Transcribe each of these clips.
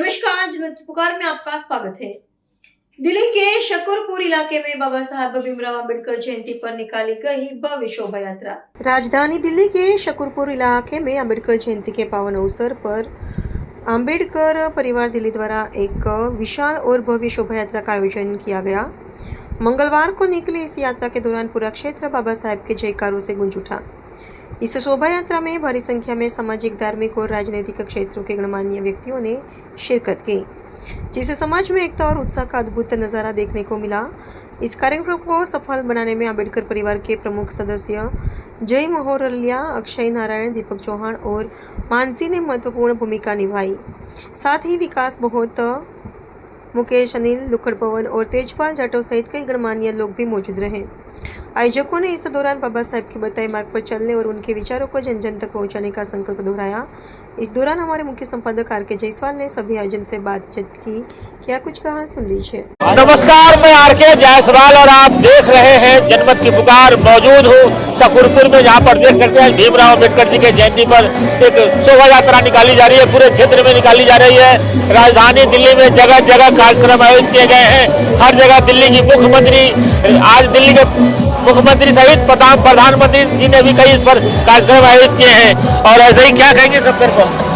नमस्कार, जनता पुकार में आपका स्वागत है। दिल्ली के शकरपुर इलाके में बाबा साहब भीमराव अंबेडकर जयंती पर निकाली गई भव्य शोभा यात्रा। राजधानी दिल्ली के शकरपुर इलाके में अंबेडकर जयंती के पावन अवसर पर अंबेडकर परिवार दिल्ली द्वारा एक विशाल और भव्य शोभा यात्रा का आयोजन किया गया। मंगलवार को निकली इस यात्रा के दौरान पूरा क्षेत्र बाबा साहब के जयकारों से गूंज उठा। इस शोभा यात्रा में भारी संख्या में सामाजिक, धार्मिक और राजनीतिक क्षेत्रों के गणमान्य व्यक्तियों ने शिरकत की, जिससे समाज में एकता और उत्साह का अद्भुत नज़ारा देखने को मिला। इस कार्यक्रम को सफल बनाने में अंबेडकर परिवार के प्रमुख सदस्य जय महोरलिया, अक्षय नारायण, दीपक चौहान और मानसी ने महत्वपूर्ण भूमिका निभाई। साथ ही विकास बहुत, मुकेश, अनिल, लुखड़ पवन और तेजपाल जाटव सहित कई गणमान्य लोग भी मौजूद रहे। आयोजकों ने इस दौरान बाबा साहब के बताए मार्ग पर चलने और उनके विचारों को जन जन तक पहुंचाने का संकल्प दोहराया। इस दौरान हमारे मुख्य संपादक आर के जायसवाल ने सभी आयोजन से बातचीत की। क्या कुछ कहा, सुन लीजिए। नमस्कार, मैं आर के जायसवाल और आप देख रहे हैं जनमत की पुकार। मौजूद हूँ शकरपुर में, जहाँ पर देख सकते हैं भीमराव अम्बेडकर जी के जयंती पर एक शोभा यात्रा निकाली जा रही है। पूरे क्षेत्र में निकाली जा रही है। राजधानी दिल्ली में जगह जगह कार्यक्रम आयोजित किए गए हैं। हर जगह दिल्ली की मुख्यमंत्री, आज दिल्ली के मुख्यमंत्री सहित प्रधानमंत्री जी ने भी कई इस पर कार्यक्रम आयोजित किए हैं। और ऐसे ही क्या कहेंगे सब पर?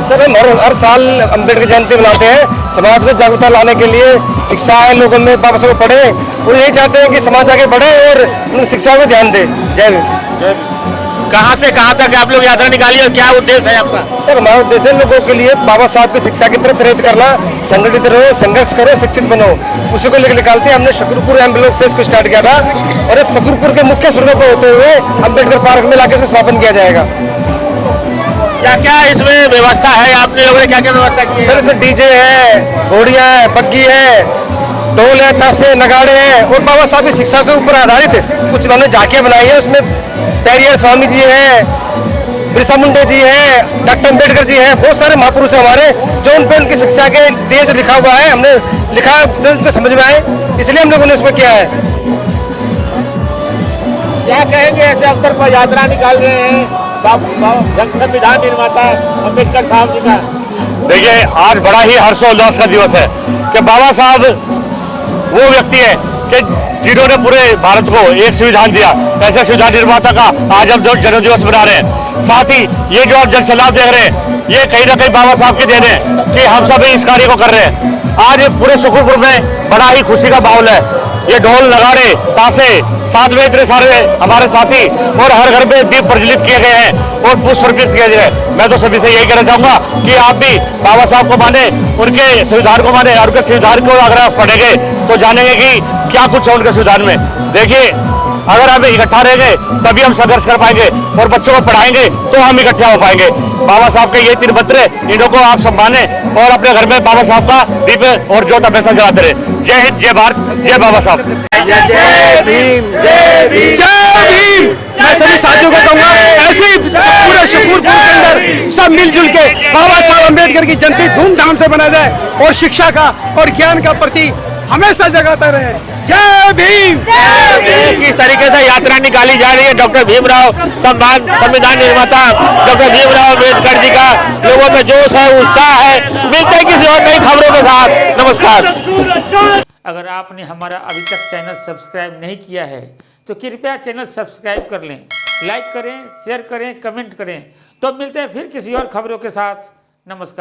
सर, हम हर साल अम्बेडकर जयंती मनाते हैं समाज में जागरूकता लाने के लिए। शिक्षा है लोगों में, बाबा साहब पढ़े और यही चाहते हैं कि समाज आगे बढ़े और उनकी शिक्षा में ध्यान दे। जय भीम। कहाँ से कहाँ तक आप लोग यात्रा निकाली और क्या उद्देश्य है आपका? सर, हमारा उद्देश्य है लोगों के लिए बाबा साहब की शिक्षा की तरफ प्रेरित करना। संगठित रहो, संघर्ष करो, शिक्षित बनो, उसी को लेकर निकालते हैं। हमने शकरपुर एम ब्लॉक से इसको स्टार्ट किया था और अब शकरपुर के मुख्य सड़कों पर होते हुए अम्बेडकर पार्क में लाकर इसका समापन किया जाएगा। क्या क्या इसमें व्यवस्था है? आपने लोगों ने क्या क्या व्यवस्था की है? सर, इसमें डीजे है, घोड़ियाँ है, बग्गी है, ढोल है, ताशे, नगाड़े हैं और बाबा साहब की शिक्षा के ऊपर आधारित कुछ उन्होंने झांकियाँ बनाई है। उसमें पेरियर स्वामी जी हैं, बिरसा मुंडा जी हैं, डॉक्टर अम्बेडकर जी हैं, बहुत सारे महापुरुष हैं हमारे, जो उन पर उनकी शिक्षा के लिए जो लिखा हुआ है, हमने लिखा तो उनको समझ में आए, इसलिए हम लोगों ने उसमें किया है। क्या कहेंगे ऐसे अवसर पर यात्रा निकाल रहे हैं संविधान निर्माता अम्बेडकर साहब जी का? देखिए, आज बड़ा ही हर्षोल्लास का दिवस है कि बाबा साहब वो व्यक्ति है कि जिन्होंने पूरे भारत को एक संविधान दिया। ऐसे संविधान निर्माता का आज हम जन्म दिवस मना रहे हैं। साथ ही ये जो आप जन सैलाब देख रहे हैं, ये कहीं ना कहीं बाबा साहब की देन है कि हम सब इस कार्य को कर रहे हैं। आज पूरे शकरपुर में बड़ा ही खुशी का माहौल है। ये ढोल, नगाड़े, ताशे, साथ में इतने सारे हमारे साथी और हर घर में दीप प्रज्वलित किए गए हैं और पुष्प अर्पित किए गए हैं। मैं तो सभी से यही कहना चाहूंगा कि आप भी बाबा साहब को माने, उनके संविधान को माने और उनके संविधान को अगर आप पढ़ेंगे तो जानेंगे कि क्या कुछ है उनके संविधान में। देखिए, अगर हम इकट्ठा रहेंगे तभी हम संघर्ष कर पाएंगे और बच्चों को पढ़ाएंगे तो हम इकट्ठा हो पाएंगे। बाबा साहब के ये 3 मंत्र, इन्हों को आप सम्माने और अपने घर में बाबा साहब का दीप और ज्योत हमेशा जलाते रहे। जय हिंद, जय भारत, जय बाबा साहब। जय भीम, जय भीम, जय भीम। मैं सभी साथियों को कहूँगा, ऐसे ही पूरे शकरपुर के अंदर सब मिलजुल के बाबा साहब अम्बेडकर की जयंती धूमधाम से मनाया जाए और शिक्षा का और ज्ञान का प्रति हमेशा जगाता रहे। जय भीम। किस तरीके से यात्रा निकाली जा रही है डॉक्टर भीमराव संविधान निर्माता डॉक्टर भीमराव अम्बेडकर जी का? लोगों में जोश है, उत्साह है। मिलते हैं किसी और नई खबरों के साथ। नमस्कार। अगर आपने हमारा अभी तक चैनल सब्सक्राइब नहीं किया है तो कृपया चैनल सब्सक्राइब कर लें, लाइक करें, शेयर करें, कमेंट करें। तो मिलते हैं फिर किसी और खबरों के साथ। नमस्कार।